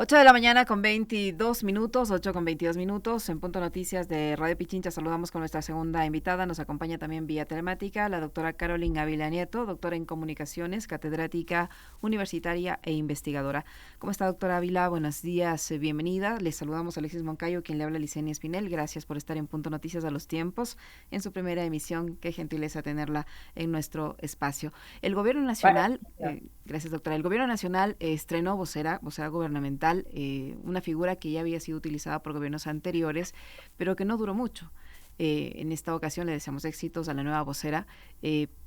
8 de la mañana con 22 minutos, 8 con 22 minutos, en Punto Noticias de Radio Pichincha saludamos con nuestra segunda invitada, nos acompaña también vía telemática la doctora Carolyn Ávila Nieto, doctora en comunicaciones, catedrática universitaria e investigadora. ¿Cómo está, doctora Ávila? Buenos días, bienvenida. Les saludamos a Alexis Moncayo, quien le habla, Licenia Espinel. Gracias por estar en Punto Noticias a los tiempos, en su primera emisión. Qué gentileza tenerla en nuestro espacio. El Gobierno Nacional, gracias, doctora, el Gobierno Nacional estrenó vocera gubernamental, una figura que ya había sido utilizada por gobiernos anteriores, pero que no duró mucho. En esta ocasión le deseamos éxitos a la nueva vocera,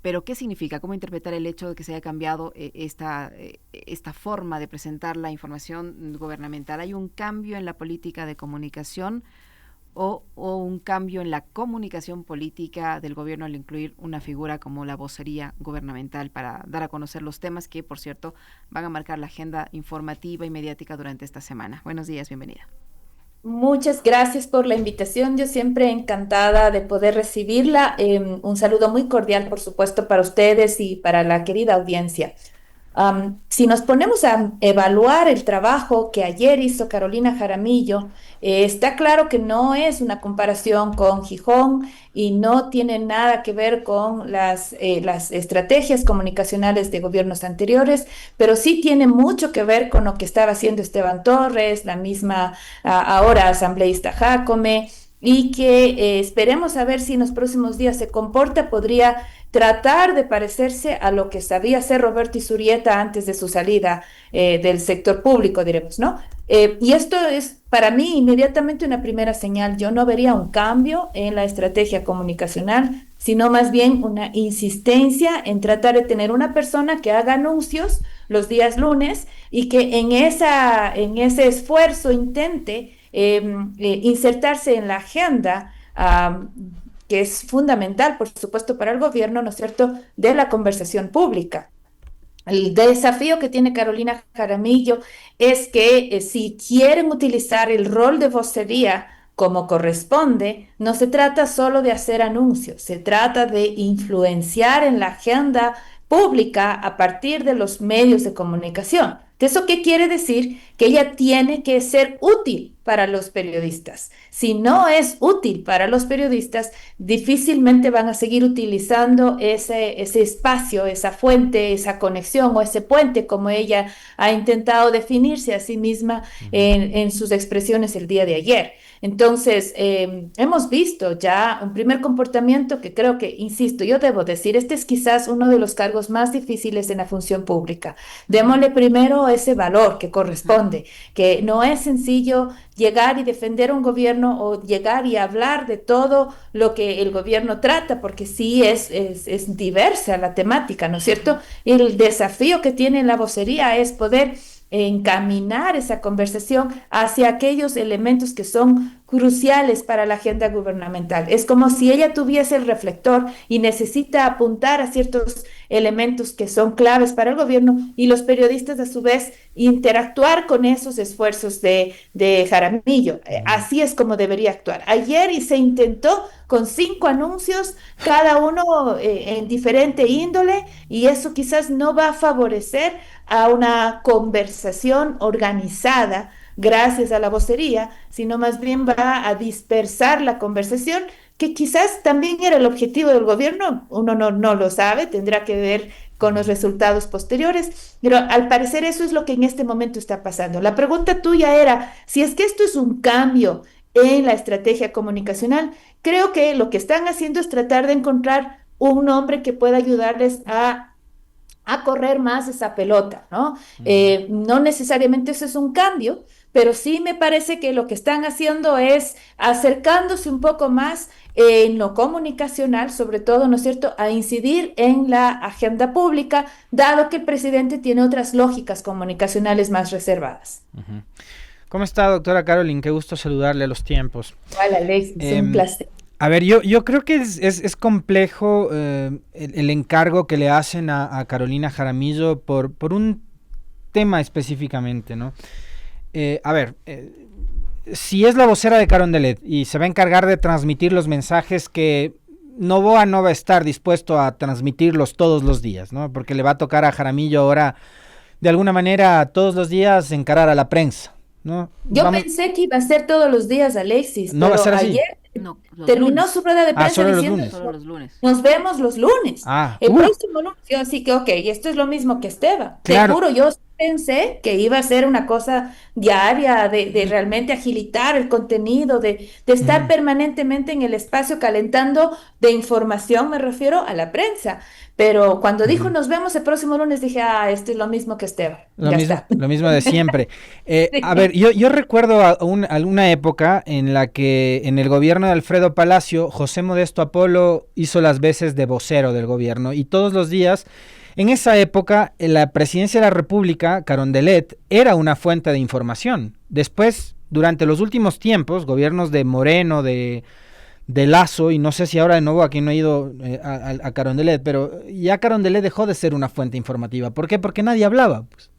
pero ¿qué significa? ¿Cómo interpretar el hecho de que se haya cambiado esta forma de presentar la información gubernamental? ¿Hay un cambio en la política de comunicación o un cambio en la comunicación política del gobierno al incluir una figura como la vocería gubernamental para dar a conocer los temas que, por cierto, van a marcar la agenda informativa y mediática durante esta semana? Buenos días, bienvenida. Muchas gracias por la invitación. Yo siempre encantada de poder recibirla. Un saludo muy cordial, por supuesto, para ustedes y para la querida audiencia. Si nos ponemos a evaluar el trabajo que ayer hizo Carolina Jaramillo, está claro que no es una comparación con Gijón y no tiene nada que ver con las estrategias comunicacionales de gobiernos anteriores, pero sí tiene mucho que ver con lo que estaba haciendo Esteban Torres, la misma ahora asambleísta Jácome, y que esperemos a ver si en los próximos días se comporta, podría tratar de parecerse a lo que sabía hacer Roberto Izurieta antes de su salida del sector público, diremos, ¿no? Y esto es para mí inmediatamente una primera señal. Yo no vería un cambio en la estrategia comunicacional, sino más bien una insistencia en tratar de tener una persona que haga anuncios los días lunes y que en ese esfuerzo intente insertarse en la agenda, que es fundamental, por supuesto, para el gobierno, ¿no es cierto?, de la conversación pública. El desafío que tiene Carolina Jaramillo es que si quieren utilizar el rol de vocería como corresponde, no se trata solo de hacer anuncios, se trata de influenciar en la agenda pública a partir de los medios de comunicación. ¿Eso qué quiere decir? Que ella tiene que ser útil para los periodistas. Si no es útil para los periodistas, difícilmente van a seguir utilizando ese espacio, esa fuente, esa conexión o ese puente, como ella ha intentado definirse a sí misma en sus expresiones el día de ayer. Entonces, hemos visto ya un primer comportamiento que creo que, insisto, yo debo decir, este es quizás uno de los cargos más difíciles en la función pública. Démosle primero ese valor que corresponde, que no es sencillo llegar y defender un gobierno o llegar y hablar de todo lo que el gobierno trata, porque sí es diversa la temática, ¿no es cierto? Y el desafío que tiene la vocería es poder encaminar esa conversación hacia aquellos elementos que son cruciales para la agenda gubernamental. Es como si ella tuviese el reflector y necesita apuntar a ciertos elementos que son claves para el gobierno y los periodistas a su vez interactuar con esos esfuerzos de Jaramillo. Así es como debería actuar. Ayer y se intentó con 5 anuncios, cada uno en diferente índole, y eso quizás no va a favorecer a una conversación organizada gracias a la vocería, sino más bien va a dispersar la conversación, que quizás también era el objetivo del gobierno. Uno no lo sabe, tendrá que ver con los resultados posteriores, pero al parecer eso es lo que en este momento está pasando. La pregunta tuya era si es que esto es un cambio en la estrategia comunicacional. Creo que lo que están haciendo es tratar de encontrar un nombre que pueda ayudarles a correr más esa pelota, ¿no? No necesariamente eso es un cambio, pero sí me parece que lo que están haciendo es acercándose un poco más en lo comunicacional, sobre todo, ¿no es cierto?, a incidir en la agenda pública, dado que el presidente tiene otras lógicas comunicacionales más reservadas. Ujú. ¿Cómo está, doctora Carolyn? Qué gusto saludarle a los tiempos. Hola, Alex, es un placer. A ver, yo creo que es complejo el encargo que le hacen a Carolina Jaramillo por un tema específicamente, ¿no? Si es la vocera de Carondelet y se va a encargar de transmitir los mensajes que Noboa no va a estar dispuesto a transmitirlos todos los días, ¿no? Porque le va a tocar a Jaramillo ahora, de alguna manera, todos los días encarar a la prensa, ¿no? Yo pensé que iba a ser todos los días, Alexis, No va a pero ser así. ayer No, los terminó lunes. su rueda de prensa Solo los diciendo, lunes. Solo los lunes. nos vemos los lunes. Ah, El próximo lunes, yo así que, ok, esto es lo mismo que Esteban. Te claro. juro, yo pensé que iba a ser una cosa diaria, de realmente agilitar el contenido, de estar permanentemente en el espacio calentando de información, me refiero a la prensa. Pero cuando dijo nos vemos el próximo lunes, dije, esto es lo mismo que Esteban. Ya está. Lo mismo de siempre. A ver, Sí. yo recuerdo alguna época en la que en el gobierno de Alfredo Palacio, José Modesto Apolo hizo las veces de vocero del gobierno y todos los días, en esa época, la presidencia de la República, Carondelet, era una fuente de información. Después, durante los últimos tiempos, gobiernos de Moreno, de Lazo, y no sé si ahora de nuevo aquí no he ido a Carondelet, pero ya Carondelet dejó de ser una fuente informativa. ¿Por qué? Porque nadie hablaba, pues.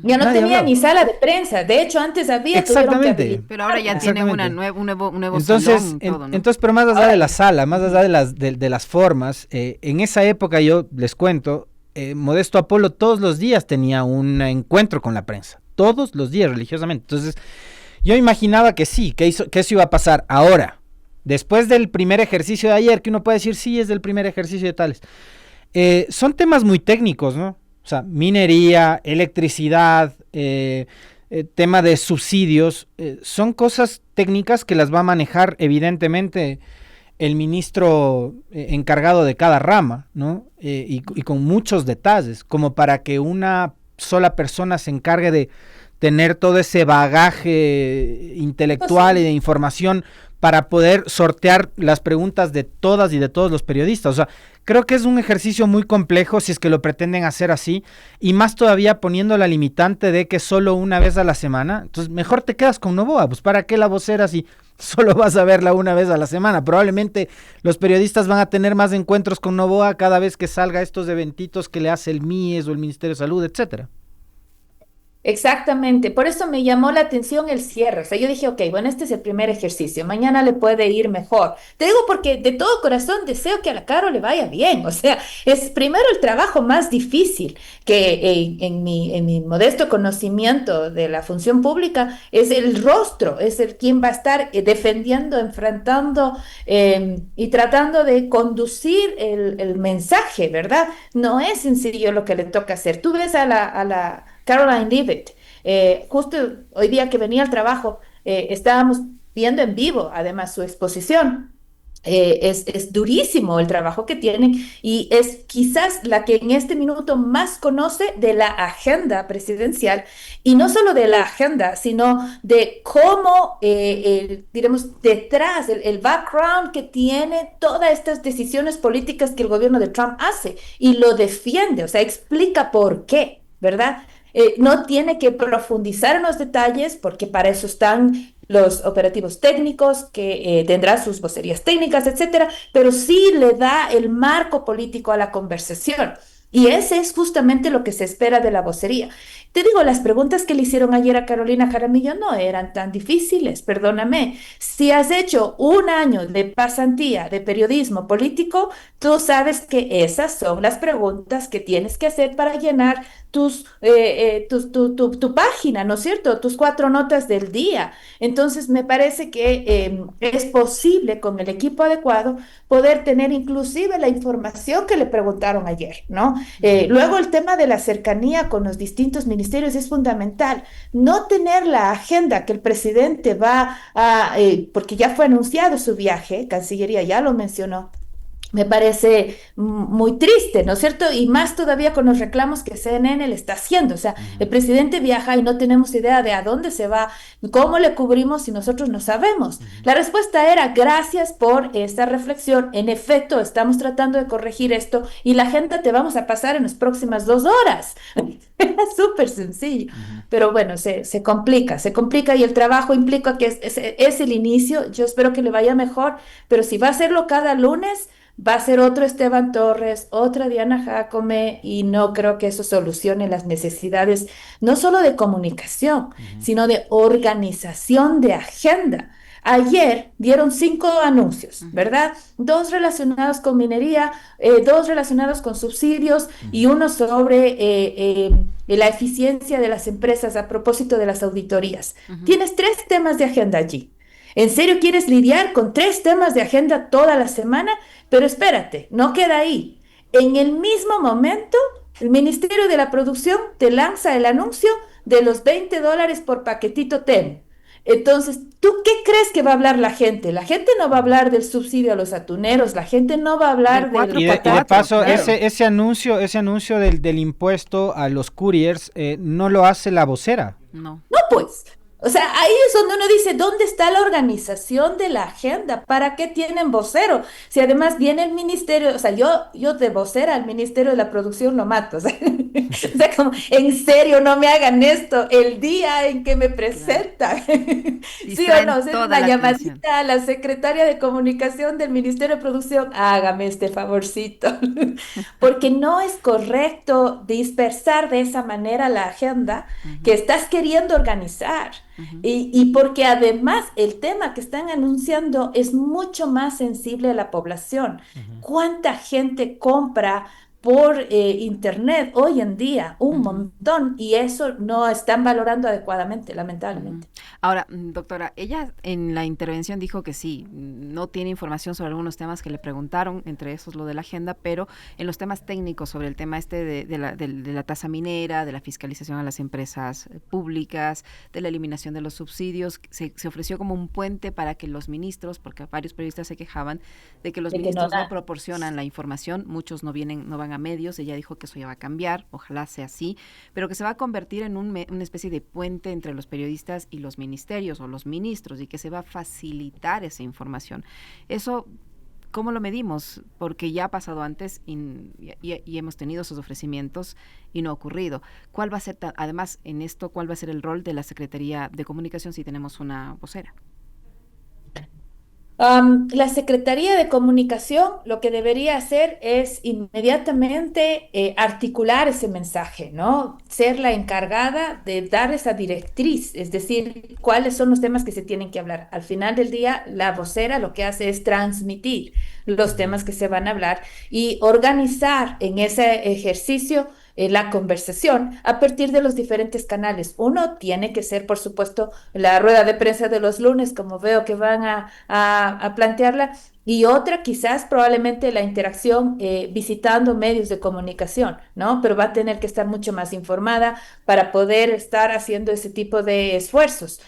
Ya no Nadie tenía hablaba. ni sala de prensa. De hecho, antes había, tuvieron que Exactamente. habilitar. Pero ahora ya tiene un nuevo Entonces, salón, todo, ¿no? entonces, pero más allá de la sala, más allá de las formas, en esa época yo les cuento, Modesto Apolo todos los días tenía un encuentro con la prensa, todos los días religiosamente. Entonces, yo imaginaba que sí, que eso iba a pasar ahora, después del primer ejercicio de ayer, que uno puede decir, sí, es del primer ejercicio de tales. Son temas muy técnicos, ¿no? O sea, minería, electricidad, tema de subsidios, son cosas técnicas que las va a manejar evidentemente el ministro encargado de cada rama, ¿no? Y con muchos detalles, como para que una sola persona se encargue de tener todo ese bagaje intelectual y de información para poder sortear las preguntas de todas y de todos los periodistas. O sea, creo que es un ejercicio muy complejo si es que lo pretenden hacer así, y más todavía poniendo la limitante de que solo una vez a la semana. Entonces, mejor te quedas con Noboa, pues ¿para qué la vocera si solo vas a verla una vez a la semana? Probablemente los periodistas van a tener más encuentros con Noboa cada vez que salga estos eventitos que le hace el MIES o el Ministerio de Salud, etcétera. Exactamente, por eso me llamó la atención el cierre. O sea, yo dije, ok, bueno, este es el primer ejercicio, mañana le puede ir mejor. Te digo porque de todo corazón deseo que a la Caro le vaya bien. O sea, es primero el trabajo más difícil que en mi modesto conocimiento de la función pública es el rostro, es el quien va a estar defendiendo, enfrentando y tratando de conducir el mensaje, ¿verdad? No es sencillo lo que le toca hacer. Tú ves a la Caroline Leavitt. Justo hoy día que venía al trabajo, estábamos viendo en vivo, además, su exposición. Es durísimo el trabajo que tienen y es quizás la que en este minuto más conoce de la agenda presidencial y no solo de la agenda, sino de cómo, diremos, detrás, el background que tiene todas estas decisiones políticas que el gobierno de Trump hace y lo defiende, o sea, explica por qué, ¿verdad? No tiene que profundizar en los detalles porque para eso están los operativos técnicos, que tendrá sus vocerías técnicas, etcétera, pero sí le da el marco político a la conversación. Y ese es justamente lo que se espera de la vocería. Te digo, las preguntas que le hicieron ayer a Carolina Jaramillo no eran tan difíciles, perdóname. Si has hecho un año de pasantía de periodismo político, tú sabes que esas son las preguntas que tienes que hacer para llenar tu página, ¿no es cierto? Tus 4 notas del día. Entonces, me parece que es posible con el equipo adecuado poder tener inclusive la información que le preguntaron ayer, ¿no? Luego el tema de la cercanía con los distintos ministerios es fundamental. No tener la agenda que el presidente porque ya fue anunciado su viaje, Cancillería ya lo mencionó. Me parece muy triste, ¿no es cierto? Y más todavía con los reclamos que CNN le está haciendo. O sea, el presidente viaja y no tenemos idea de a dónde se va, cómo le cubrimos si nosotros no sabemos. La respuesta era, gracias por esta reflexión. En efecto, estamos tratando de corregir esto y la agenda te vamos a pasar en las próximas 2 horas. Es súper sencillo. Pero bueno, se complica y el trabajo implica que es el inicio. Yo espero que le vaya mejor, pero si va a hacerlo cada lunes va a ser otro Esteban Torres, otra Diana Jacome, y no creo que eso solucione las necesidades, no solo de comunicación, sino de organización de agenda. Ayer dieron 5 anuncios, ¿verdad? 2 relacionados con minería, 2 relacionados con subsidios y uno sobre la eficiencia de las empresas a propósito de las auditorías. Ujú. Tienes 3 temas de agenda allí. ¿En serio quieres lidiar con 3 temas de agenda toda la semana? Pero espérate, no queda ahí. En el mismo momento, el Ministerio de la Producción te lanza el anuncio de los $20 por paquetito TEN. Entonces, ¿tú qué crees que va a hablar la gente? La gente no va a hablar del subsidio a los atuneros, la gente no va a Del hablar del Y de cuatro, paso, claro. ese anuncio del impuesto a los couriers no lo hace la vocera. No. No, pues. O sea, ahí es donde uno dice, ¿dónde está la organización de la agenda? ¿Para qué tienen vocero? Si además viene el ministerio, o sea, yo de vocera al Ministerio de la Producción lo mato. O sea, o sea, como, en serio, no me hagan esto el día en que me Claro. presentan. ¿Sí o no? Distraen Hacer toda una la atención. llamadita a la secretaria de Comunicación del Ministerio de Producción, hágame este favorcito. Porque no es correcto dispersar de esa manera la agenda que Ujú, estás queriendo organizar. ujú, Y porque además el tema que están anunciando es mucho más sensible a la población. Ujú. ¿Cuánta gente compra por internet hoy en día? Un ujú. montón. Y eso no están valorando adecuadamente, Ujú. lamentablemente. Ahora, doctora, ella en la intervención dijo que sí, no tiene información sobre algunos temas que le preguntaron, entre esos lo de la agenda, pero en los temas técnicos sobre el tema este de la tasa minera, de la fiscalización a las empresas públicas, de la eliminación de los subsidios, se ofreció como un puente para que los ministros, porque varios periodistas se quejaban de que los De que no ministros no da. proporcionan la información, muchos no van a medios, ella dijo que eso ya va a cambiar, ojalá sea así, pero que se va a convertir en una especie de puente entre los periodistas y los ministerios o los ministros y que se va a facilitar esa información. Eso, ¿cómo lo medimos? Porque ya ha pasado antes y hemos tenido esos ofrecimientos y no ha ocurrido. ¿Cuál va a ser, además, en esto, cuál va a ser el rol de la Secretaría de Comunicación si tenemos una vocera? La Secretaría de Comunicación lo que debería hacer es inmediatamente articular ese mensaje, ¿no? Ser la encargada de dar esa directriz, es decir, cuáles son los temas que se tienen que hablar. Al final del día, la vocera lo que hace es transmitir los Ujú. temas que se van a hablar y organizar en ese ejercicio la conversación a partir de los diferentes canales. Uno tiene que ser, por supuesto, la rueda de prensa de los lunes, como veo que van a plantearla, y otra quizás probablemente la interacción visitando medios de comunicación, ¿no? Pero va a tener que estar mucho más informada para poder estar haciendo ese tipo de esfuerzos.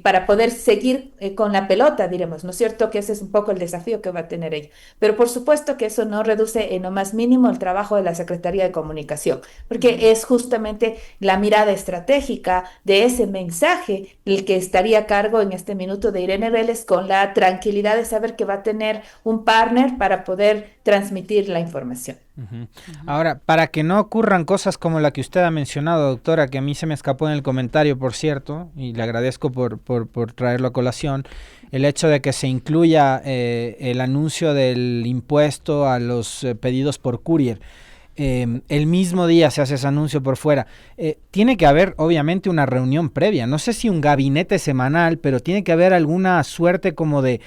Para poder seguir con la pelota, diremos, ¿no es cierto? Que ese es un poco el desafío que va a tener ella. Pero por supuesto que eso no reduce en lo más mínimo el trabajo de la Secretaría de Comunicación, Ujú. porque es justamente la mirada estratégica de ese mensaje el que estaría a cargo en este minuto de Irene Vélez con la tranquilidad de saber que va a tener un partner para poder transmitir la información. Ujú. Ujú. Ahora, para que no ocurran cosas como la que usted ha mencionado, doctora, que a mí se me escapó en el comentario, por cierto, y le agradezco por traerlo a colación, el hecho de que se incluya el anuncio del impuesto a los pedidos por courier. El mismo día se hace ese anuncio por fuera. Tiene que haber, obviamente, una reunión previa. No sé si un gabinete semanal, pero tiene que haber alguna suerte como de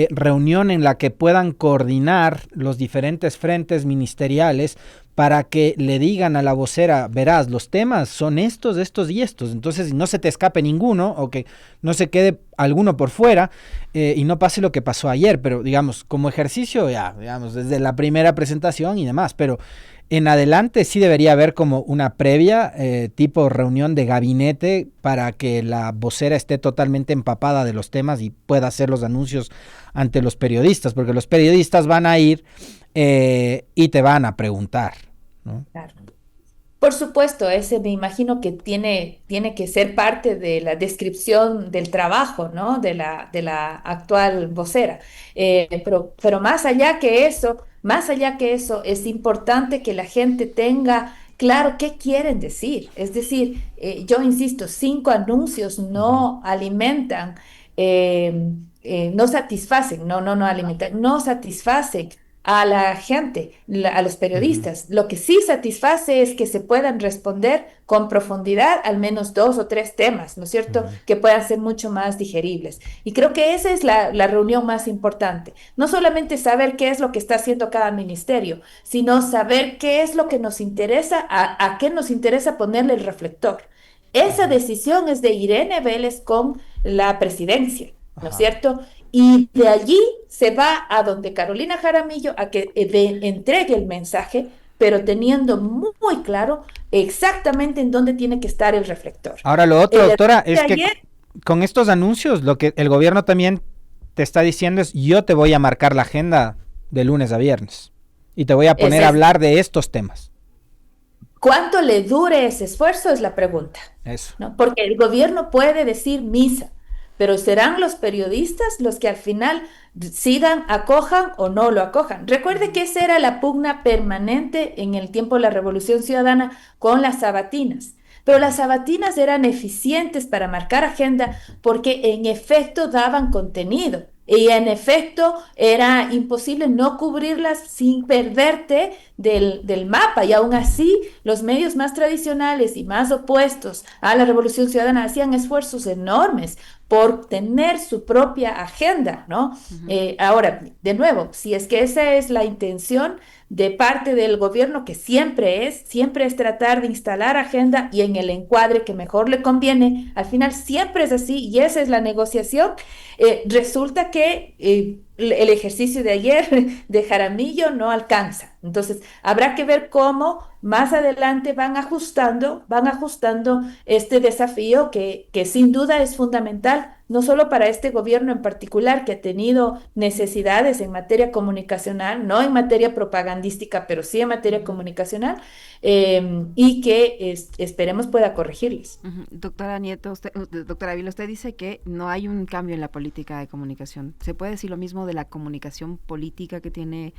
reunión en la que puedan coordinar los diferentes frentes ministeriales para que le digan a la vocera, verás, los temas son estos, estos y estos. Entonces, no se te escape ninguno o que no se quede alguno por fuera y no pase lo que pasó ayer. Pero, digamos, como ejercicio, ya, digamos, desde la primera presentación y demás. Pero en adelante sí debería haber como una previa tipo reunión de gabinete para que la vocera esté totalmente empapada de los temas y pueda hacer los anuncios ante los periodistas, porque los periodistas van a ir y te van a preguntar, ¿no? Claro. Por supuesto, ese me imagino que tiene que ser parte de la descripción del trabajo, ¿no? De la actual vocera. Pero más allá que eso, es importante que la gente tenga claro qué quieren decir. Es decir, yo insisto, 5 anuncios Ujú. no alimentan, no satisfacen, no alimentan, no satisfacen a la gente, a los periodistas. Lo que sí satisface es que se puedan responder con profundidad al menos 2 o 3 temas, ¿no es cierto? Que puedan ser mucho más digeribles. Y creo que esa es la reunión más importante. No solamente saber qué es lo que está haciendo cada ministerio, sino saber qué es lo que nos interesa, a qué nos interesa ponerle el reflector. Esa decisión es de Irene Vélez con la presidencia, ¿no es Ajá. cierto? Y de allí se va a donde Carolina Jaramillo a que entregue el mensaje, pero teniendo muy claro exactamente en dónde tiene que estar el reflector. Ahora lo otro, El error doctora, de es que ayer, con estos anuncios lo que el gobierno también te está diciendo es yo te voy a marcar la agenda de lunes a viernes y te voy a es poner a esto. hablar de estos temas. ¿Cuánto le dure ese esfuerzo? Es la pregunta, Eso. ¿no? Porque el gobierno puede decir misa, pero serán los periodistas los que al final sigan, acojan o no lo acojan. Recuerde que esa era la pugna permanente en el tiempo de la Revolución Ciudadana con las sabatinas. Pero las sabatinas eran eficientes para marcar agenda porque en efecto daban contenido. Y en efecto era imposible no cubrirlas sin perderte del mapa. Y aún así, los medios más tradicionales y más opuestos a la Revolución Ciudadana hacían esfuerzos enormes por tener su propia agenda, ¿no? Ujú. Ahora, de nuevo, si es que esa es la intención de parte del gobierno, que siempre es tratar de instalar agenda y en el encuadre que mejor le conviene, al final siempre es así y esa es la negociación. Resulta que el ejercicio de ayer de Jaramillo no alcanza. Entonces, habrá que ver cómo más adelante van ajustando este desafío que sin duda es fundamental, no solo para este gobierno en particular que ha tenido necesidades en materia comunicacional, no en materia propagandística, pero sí en materia Ujú. comunicacional, y que esperemos pueda corregirles. Ujú. Doctora Nieto, doctora Ávila, usted dice que no hay un cambio en la política de comunicación. ¿Se puede decir lo mismo de la comunicación política que tiene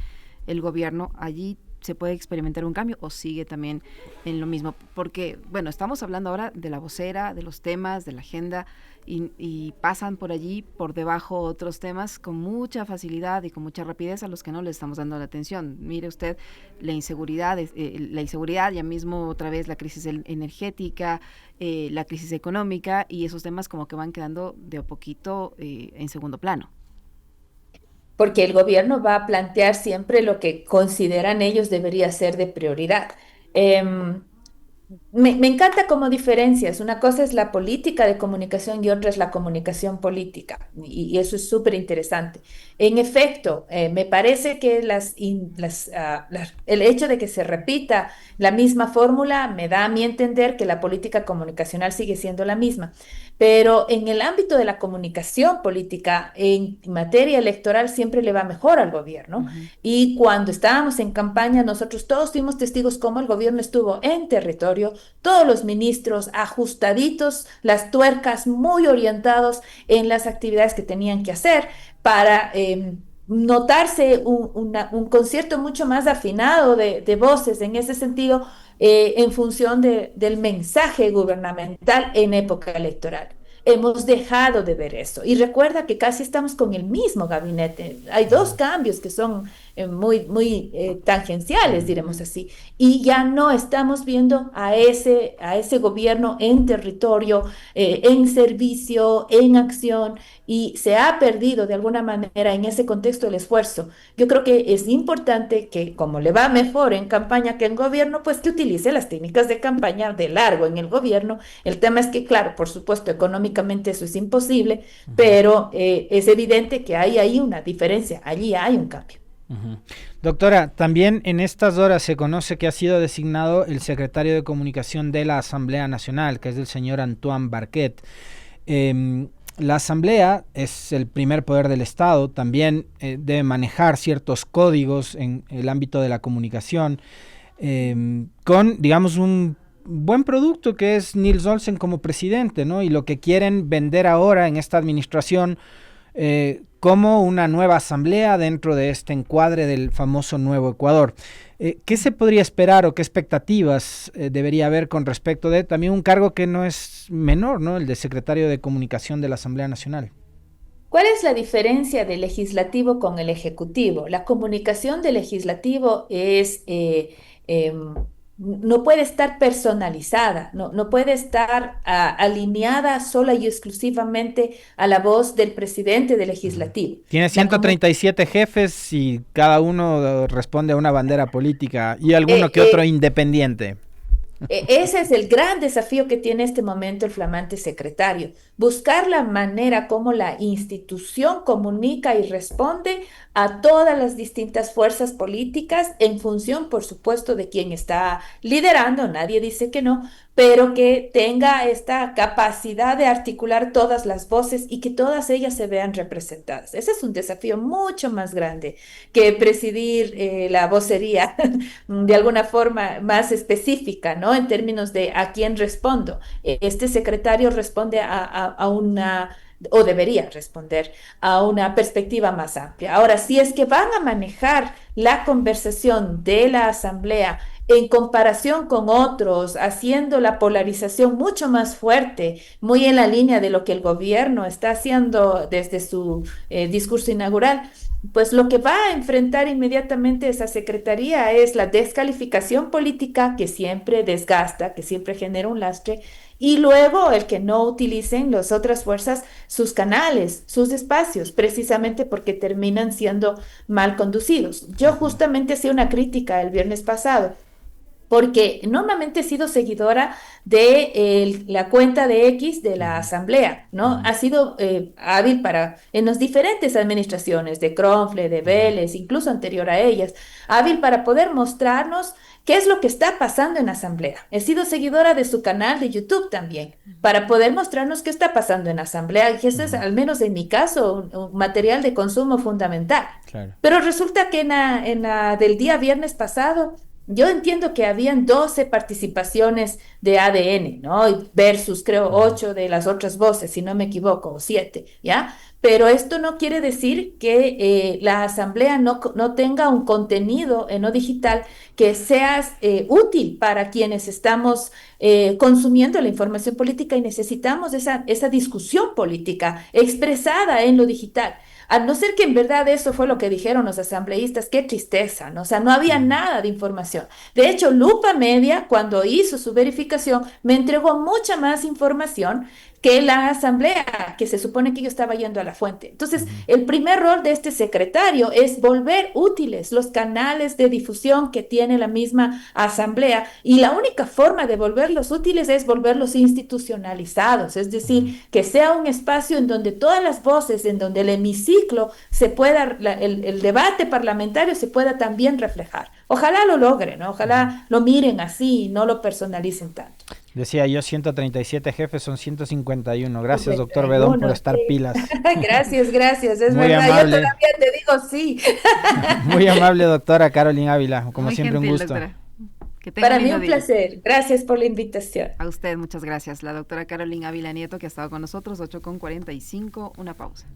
el gobierno? ¿Allí se puede experimentar un cambio o sigue también en lo mismo? Porque, bueno, estamos hablando ahora de la vocera, de los temas, de la agenda, y pasan por allí, por debajo otros temas con mucha facilidad y con mucha rapidez a los que no le estamos dando la atención. Mire usted, la inseguridad, ya mismo otra vez la crisis energética, la crisis económica, y esos temas como que van quedando de a poquito en segundo plano. Porque el gobierno va a plantear siempre lo que consideran ellos debería ser de prioridad. Em, me encanta cómo diferencias. Una cosa es la política de comunicación y otra es la comunicación política. Y eso es súper interesante. En efecto, me parece que el hecho de que se repita la misma fórmula me da a mí entender que la política comunicacional sigue siendo la misma. Pero en el ámbito de la comunicación política, en materia electoral, siempre le va mejor al gobierno. Ujú. Y cuando estábamos en campaña, nosotros todos fuimos testigos cómo el gobierno estuvo en territorio, todos los ministros ajustaditos, las tuercas muy orientados en las actividades que tenían que hacer para notarse un concierto mucho más afinado de voces en ese sentido, en función del mensaje gubernamental en época electoral. Hemos dejado de ver eso. Y recuerda que casi estamos con el mismo gabinete. Hay dos cambios que son muy tangenciales, diremos Ujú. así. Y ya no estamos viendo a ese gobierno en territorio, en servicio, en acción, y se ha perdido de alguna manera en ese contexto el esfuerzo. Yo creo que es importante que, como le va mejor en campaña que en gobierno, pues que utilice las técnicas de campaña de largo en el gobierno. El tema es que, claro, por supuesto, económicamente eso es imposible, Ujú, pero es evidente que hay ahí una diferencia, allí hay un cambio. ujú. Doctora, también en estas horas se conoce que ha sido designado el secretario de Comunicación de la Asamblea Nacional, que es el señor Antoine Barquet. Em, la Asamblea es el primer poder del Estado, también debe manejar ciertos códigos en el ámbito de la comunicación, con, digamos, un buen producto que es Nils Olsen como presidente, ¿no? Y lo que quieren vender ahora en esta administración como una nueva asamblea dentro de este encuadre del famoso Nuevo Ecuador. ¿Qué se podría esperar o qué expectativas debería haber con respecto de también un cargo que no es menor, ¿no? El de secretario de Comunicación de la Asamblea Nacional? ¿Cuál es la diferencia del legislativo con el ejecutivo? La comunicación del legislativo es, no puede estar personalizada, no puede estar alineada sola y exclusivamente a la voz del presidente del legislativo. Tiene 137 jefes y cada uno responde a una bandera política y alguno que otro independiente. Ese es el gran desafío que tiene este momento el flamante secretario, buscar la manera como la institución comunica y responde a todas las distintas fuerzas políticas en función, por supuesto, de quien está liderando, nadie dice que no, pero que tenga esta capacidad de articular todas las voces y que todas ellas se vean representadas. Ese es un desafío mucho más grande que presidir la vocería de alguna forma más específica, ¿no? En términos de a quién respondo. Este secretario responde a una, o debería responder a una perspectiva más amplia. Ahora, si es que van a manejar la conversación de la asamblea en comparación con otros, haciendo la polarización mucho más fuerte, muy en la línea de lo que el gobierno está haciendo desde su discurso inaugural, pues lo que va a enfrentar inmediatamente esa secretaría es la descalificación política que siempre desgasta, que siempre genera un lastre, y luego el que no utilicen las otras fuerzas sus canales, sus espacios, precisamente porque terminan siendo mal conducidos. Yo justamente hacía una crítica el viernes pasado porque normalmente he sido seguidora de la cuenta de X de la Asamblea, ¿no? Ha sido hábil en las diferentes administraciones, de Cronfle, de Vélez, incluso anterior a ellas, hábil para poder mostrarnos qué es lo que está pasando en Asamblea. He sido seguidora de su canal de YouTube también, para poder mostrarnos qué está pasando en Asamblea, y ese es, al menos en mi caso, un material de consumo fundamental. Claro. Pero resulta que en la del día viernes pasado, yo entiendo que habían 12 participaciones de ADN, ¿no? Versus, creo, 8 de las otras voces, si no me equivoco, o 7, ¿ya? Pero esto no quiere decir que la asamblea no tenga un contenido no digital que sea útil para quienes estamos consumiendo la información política y necesitamos esa discusión política expresada en lo digital. A no ser que en verdad eso fue lo que dijeron los asambleístas, qué tristeza, ¿no? O sea, no había nada de información. De hecho, Lupa Media, cuando hizo su verificación, me entregó mucha más información que la asamblea, que se supone que yo estaba yendo a la fuente. Entonces, el primer rol de este secretario es volver útiles los canales de difusión que tiene la misma asamblea, y la única forma de volverlos útiles es volverlos institucionalizados, es decir, que sea un espacio en donde todas las voces, en donde el hemiciclo se pueda, el debate parlamentario se pueda también reflejar. Ojalá lo logren, ¿no? Ojalá lo miren así y no lo personalicen tanto. Decía yo, 137 jefes, son 151. Gracias, doctor Bedón, por estar pilas. Gracias, es muy verdad. Amable. Yo todavía te digo sí. Muy amable, doctora Caroline Ávila, como muy siempre, gentil, un gusto. Para mí un placer. Gracias por la invitación. A usted, muchas gracias. La doctora Caroline Ávila Nieto, que ha estado con nosotros, 8:45, una pausa.